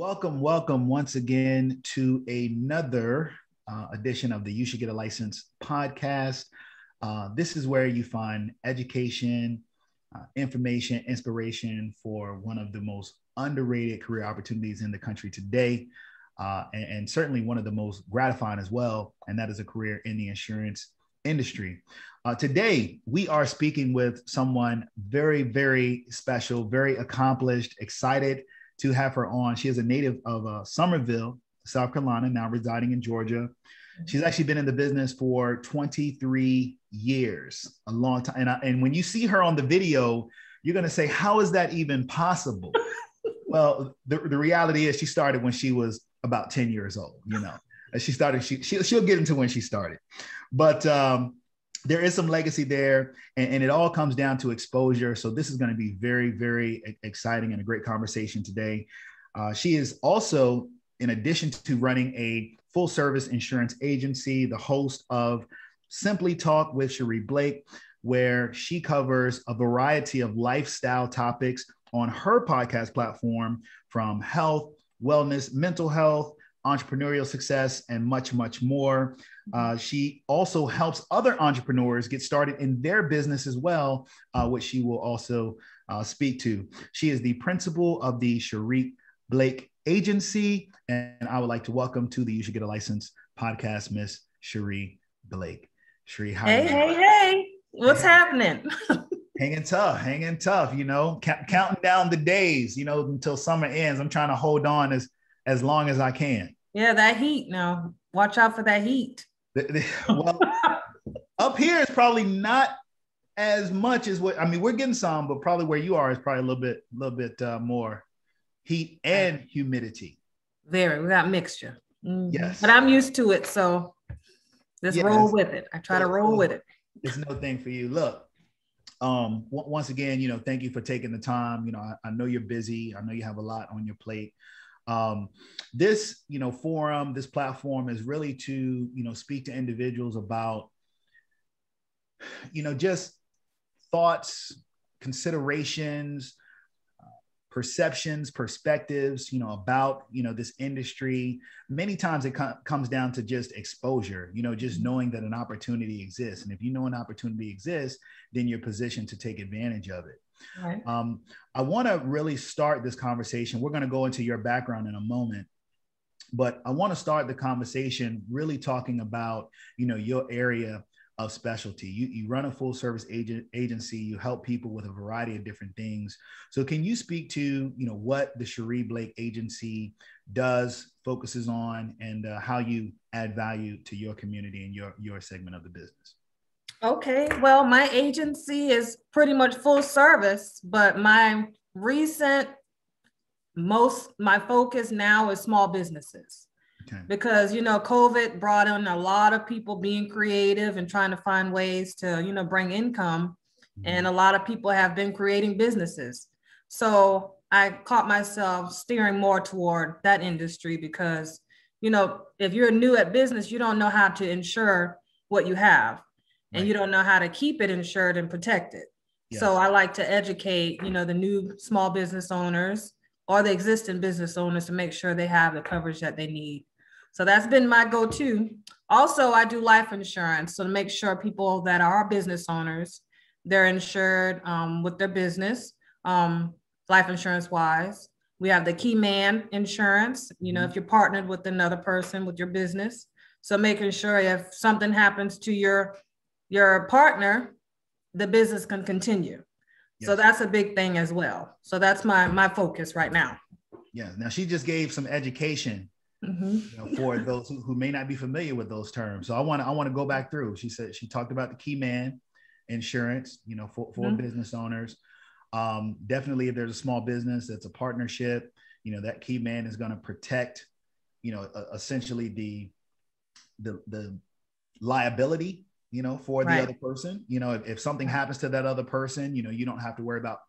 Welcome once again to another edition of the You Should Get a License podcast. This is where you find education, information, inspiration for one of the most underrated career opportunities in the country today, and certainly one of the most gratifying as well, and that is a career in the insurance industry. Today, we are speaking with someone very, very special, very accomplished, excited to have her on. She is a native of Somerville, South Carolina, now residing in Georgia. She's actually been in the business for 23 years, a long time. And when you see her on the video, you're going to say, how is that even possible? Well, the reality is she started when she was about 10 years old, She started, she'll get into when she started. But there is some legacy there, and it all comes down to exposure. So this is going to be very, very exciting and a great conversation today. She is also, in addition to running a full service insurance agency, the host of Simply Talk with Scherrie Blake, where she covers a variety of lifestyle topics on her podcast platform, from health, wellness, mental health, entrepreneurial success, and much, much more. She also helps other entrepreneurs get started in their business as well, which she will also speak to. She is the principal of the Scherrie Blake Agency, and I would like to welcome to the You Should Get a License podcast, Miss Scherrie Blake. Scherrie, how are you? Hey, what's happening? Hanging tough, counting down the days, until summer ends. I'm trying to hold on as long as I can. Yeah, that heat now. Watch out for that heat. Well, up here is probably not as much as we're getting some, but probably where you are is probably a little bit more heat and humidity. We got mixture. Mm-hmm. Yes. But I'm used to it, so roll with it. I try to roll with it. It's no thing for you. Look, once again, thank you for taking the time. I know you're busy. I know you have a lot on your plate. This forum, this platform is really to speak to individuals about just thoughts, considerations, perceptions, perspectives about this industry. Many times it comes down to just exposure, just knowing that an opportunity exists, and if you know an opportunity exists, then you're positioned to take advantage of it. Right. I want to really start this conversation. We're going to go into your background in a moment, but I want to start the conversation really talking about, your area of specialty. You run a full service agency. You help people with a variety of different things. So can you speak to, what the Scherrie Blake Agency does, focuses on, and how you add value to your community and your segment of the business? Okay, well, my agency is pretty much full service, but my focus now is small businesses. Okay. Because, COVID brought in a lot of people being creative and trying to find ways to, bring income. Mm-hmm. And a lot of people have been creating businesses. So I caught myself steering more toward that industry because, if you're new at business, you don't know how to insure what you have. And you don't know how to keep it insured and protected. Yes. So I like to educate, the new small business owners or the existing business owners to make sure they have the coverage that they need. So that's been my go-to. Also, I do life insurance. So to make sure people that are business owners, they're insured with their business, life insurance wise. We have the key man insurance, if you're partnered with another person with your business. So making sure if something happens to your partner, the business can continue. Yes. So that's a big thing as well. So that's my focus right now. Yeah. Now she just gave some education for those who may not be familiar with those terms. So I want to go back through. She said she talked about the key man insurance, for business owners. Definitely, if there's a small business that's a partnership, that key man is going to protect, essentially the liability. For the other person, if something happens to that other person, you don't have to worry about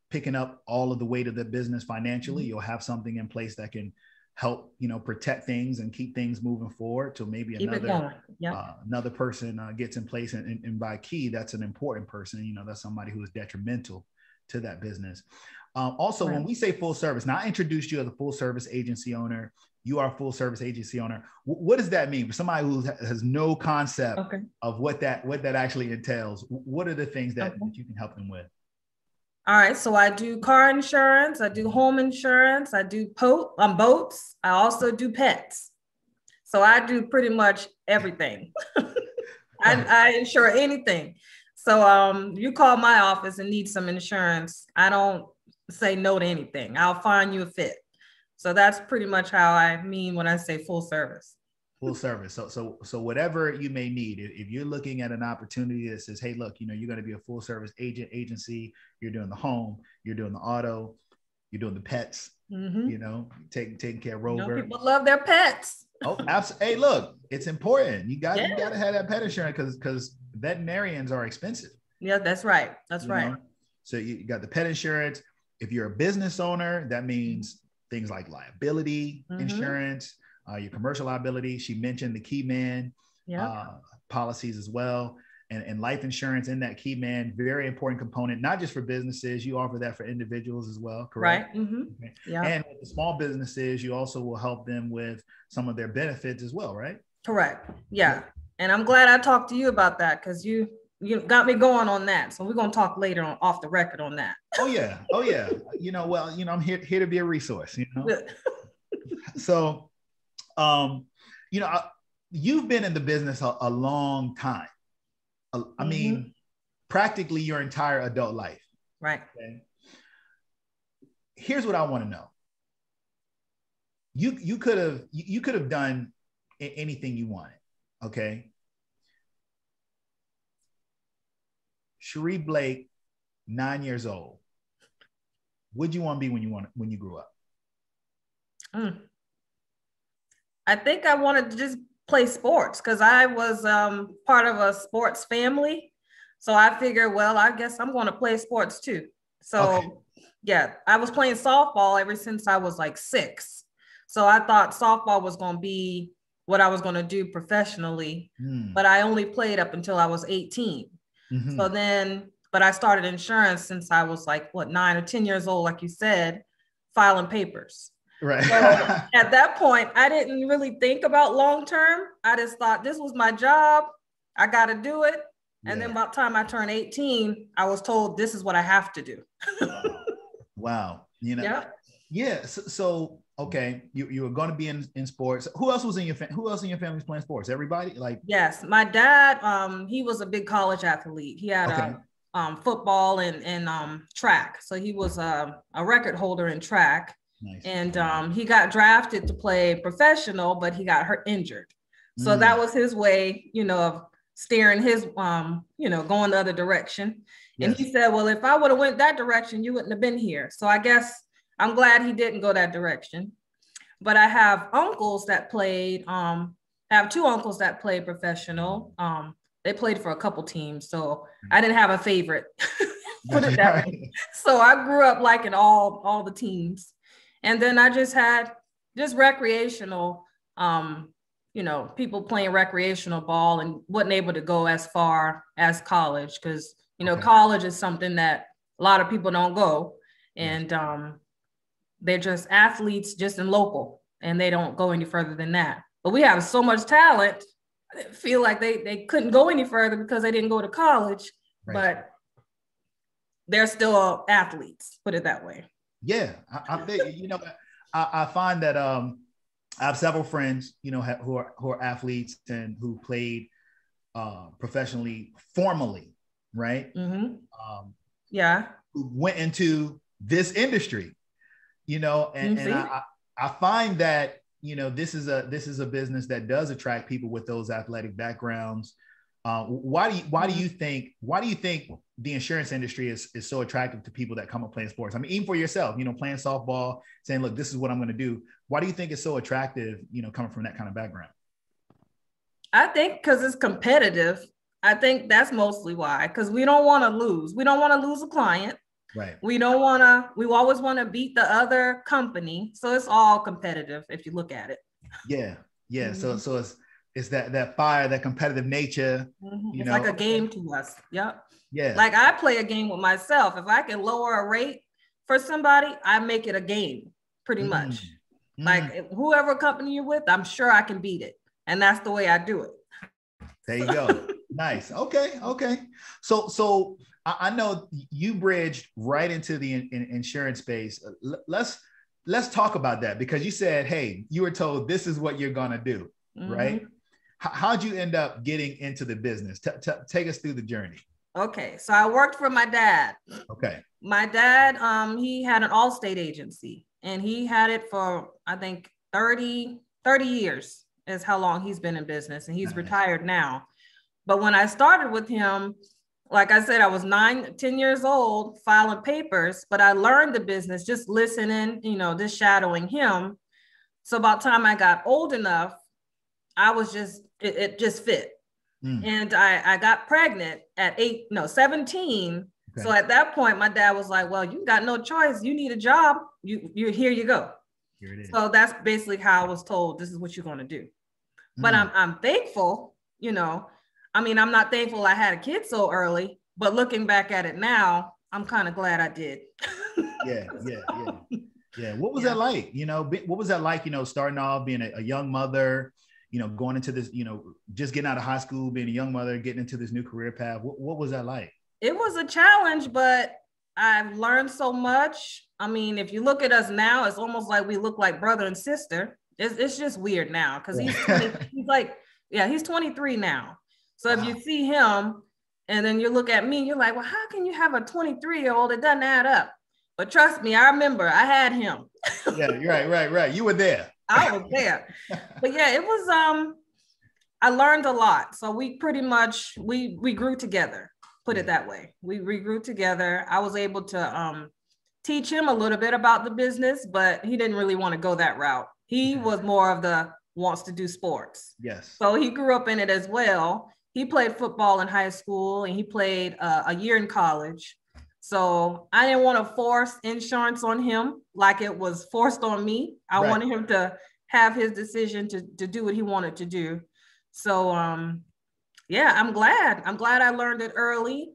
picking up all of the weight of the business financially. Mm-hmm. You'll have something in place that can help, protect things and keep things moving forward till maybe another person gets in place. And by key, that's an important person, that's somebody who is detrimental to that business. Also, when we say full service, now I introduced you as a full service agency owner. You are a full service agency owner. What does that mean for somebody who has no concept of what that actually entails? What are the things that you can help them with? All right. So I do car insurance. I do home insurance. I do boats. I also do pets. So I do pretty much everything. I insure anything. So you call my office and need some insurance, I don't say no to anything. I'll find you a fit. So that's pretty much how I mean when I say full service. Full service. So whatever you may need, if you're looking at an opportunity that says, hey, look, you're going to be a full service agency, you're doing the home, you're doing the auto, you're doing the pets, taking care of Rover. People love their pets. Oh, absolutely. Hey, look, it's important. You got to have that pet insurance because veterinarians are expensive. Yeah, that's right. That's right. So you got the pet insurance. If you're a business owner, that means things like liability insurance, your commercial liability. She mentioned the key man policies as well. And life insurance in that key man, very important component, not just for businesses. You offer that for individuals as well, correct? Right. Okay. Yeah. And with the small businesses, you also will help them with some of their benefits as well, right? Correct. Yeah. And I'm glad I talked to you about that because you got me going on that. So we're going to talk later on off the record on that. Oh yeah. I'm here to be a resource, So, you've been in the business a long time. I mean, practically your entire adult life. Right. Okay? Here's what I want to know. You could have done anything you wanted. Okay. Scherrie Blake, 9 years old. What'd you want to be when you grew up? I think I wanted to just play sports because I was part of a sports family. So I figured, well, I guess I'm going to play sports too. So I was playing softball ever since I was like 6. So I thought softball was going to be what I was going to do professionally, but I only played up until I was 18. So then, but I started insurance since I was like, 9 or 10 years old, like you said, filing papers. Right. So at that point, I didn't really think about long-term. I just thought this was my job. I got to do it. And then by the time I turned 18, I was told this is what I have to do. Wow. So okay, you were going to be in sports. Who else in your family was playing sports? Everybody? Yes, my dad. He was a big college athlete. He had football and track. So he was a record holder in track. Nice. And he got drafted to play professional, but he got injured. So that was his way, of steering his, going the other direction. Yes. And he said, well, if I would have went that direction, you wouldn't have been here. So I guess I'm glad he didn't go that direction. But I have uncles that played, I have 2 uncles that played professional. They played for a couple teams. So I didn't have a favorite, put it that way. So I grew up liking all the teams. And then I just had recreational, people playing recreational ball and wasn't able to go as far as college because, college is something that a lot of people don't go. And they're just athletes just in local and they don't go any further than that. But we have so much talent. I feel like they couldn't go any further because they didn't go to college, but they're still athletes, put it that way. Yeah, I find that I have several friends, who are athletes and who played professionally, formally, right? Who went into this industry, and I find that this is a business that does attract people with those athletic backgrounds. Why do you think the insurance industry is so attractive to people that come up playing sports? I mean, even for yourself, playing softball, saying, look, this is what I'm going to do. Why do you think it's so attractive, coming from that kind of background? I think because it's competitive. I think that's mostly why, because we don't want to lose. We don't want to lose a client. Right. We always want to beat the other company. So it's all competitive if you look at it. Yeah. Yeah. So it's that fire, that competitive nature. It's like a game to us. Yep. Yeah. Like I play a game with myself. If I can lower a rate for somebody, I make it a game pretty much. Like whoever company you're with, I'm sure I can beat it. And that's the way I do it. There you go. Nice. Okay. So I know you bridged right into the insurance space. Let's talk about that, because you said, hey, you were told this is what you're gonna do, right? How'd you end up getting into the business? Take us through the journey. Okay, so I worked for my dad. Okay. My dad, he had an Allstate agency, and he had it for, I think, 30 years is how long he's been in business, and he's retired now. But when I started with him, like I said, I was 10 years old filing papers, but I learned the business just listening, just shadowing him. So about the time I got old enough, I was it just fit. And I got pregnant at 17. Okay. So at that point, my dad was like, well, you got no choice. You need a job. Here you go. Here it is. So that's basically how I was told, this is what you're going to do. But I'm thankful, I mean, I'm not thankful I had a kid so early, but looking back at it now, I'm kind of glad I did. Yeah. What was that like? What was that like, starting off being a young mother, going into this, just getting out of high school, being a young mother, getting into this new career path. What was that like? It was a challenge, but I've learned so much. I mean, if you look at us now, it's almost like we look like brother and sister. It's just weird now because he's 23 now. So if you see him and then you look at me, you're like, well, how can you have a 23-year-old? It doesn't add up. But trust me, I remember I had him. Yeah, you're right. You were there. I was there. But yeah, it was, I learned a lot. So we pretty much, we grew together, put it that way. We grew together. I was able to teach him a little bit about the business, but he didn't really want to go that route. He was more of the wants to do sports. Yes. So he grew up in it as well. He played football in high school and he played a year in college. So I didn't want to force insurance on him like it was forced on me. I wanted him to have his decision to do what he wanted to do. So yeah, I'm glad I learned it early.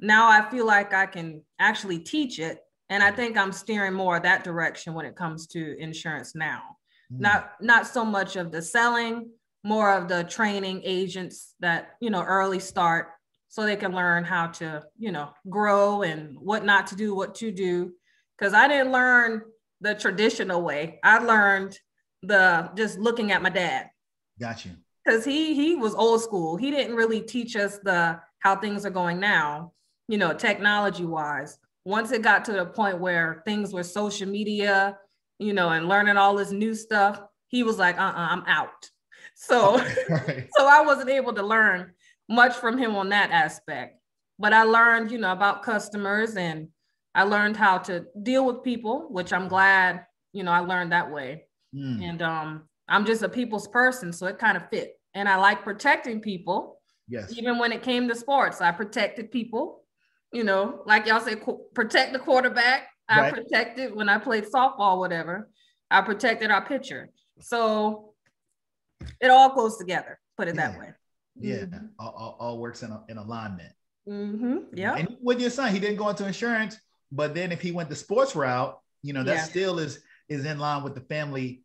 Now I feel like I can actually teach it. And I think I'm steering more that direction when it comes to insurance now. Not so much of the selling, more of the training agents that, early start so they can learn how to, grow and what not to do, what to do. Because I didn't learn the traditional way. I learned just looking at my dad. Got you. Because he was old school. He didn't really teach us how things are going now, technology wise. Once it got to the point where things were social media, and learning all this new stuff, he was like, I'm out. So, so I wasn't able to learn much from him on that aspect, but I learned, about customers, and I learned how to deal with people, which I'm glad, I learned that way. And I'm just a people's person, so it kind of fit. And I like protecting people. Yes. Even when it came to sports, I protected people, like y'all say, protect the quarterback. I protected when I played softball, whatever. I protected our pitcher. So it all goes together, put it that way. Yeah, all works in alignment. Yeah. And with your son, he didn't go into insurance, but then if he went the sports route, that still is in line with the family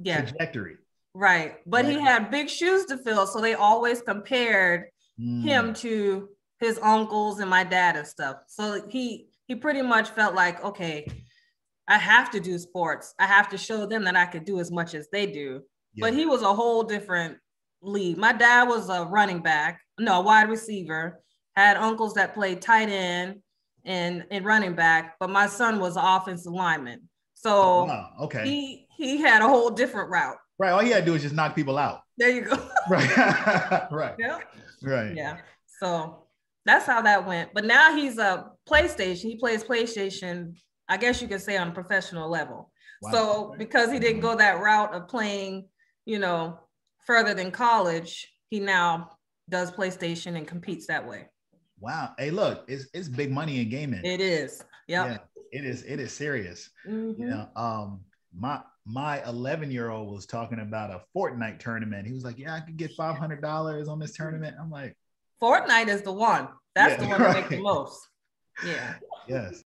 trajectory. Right. But he had big shoes to fill. So they always compared him to his uncles and my dad and stuff. So he pretty much felt like, okay, I have to do sports. I have to show them that I could do as much as they do. Yeah. But he was a whole different league. My dad was a wide receiver, had uncles that played tight end and running back, but my son was an offensive lineman. So he had a whole different route. Right. All he had to do is just knock people out. There you go. Right. Yeah. Right. Yeah. So that's how that went. But now he's a PlayStation. He plays PlayStation, I guess you could say, on a professional level. Wow. So because he didn't go that route of playing, further than college, he now does PlayStation and competes that way. Wow. Hey, look, it's big money in gaming. It is. Yep. Yeah. It is serious. My 11-year-old was talking about a Fortnite tournament. He was like, yeah, I could get $500 on this tournament. I'm like, Fortnite is the one. That's the one that makes the most. Yeah. Yes.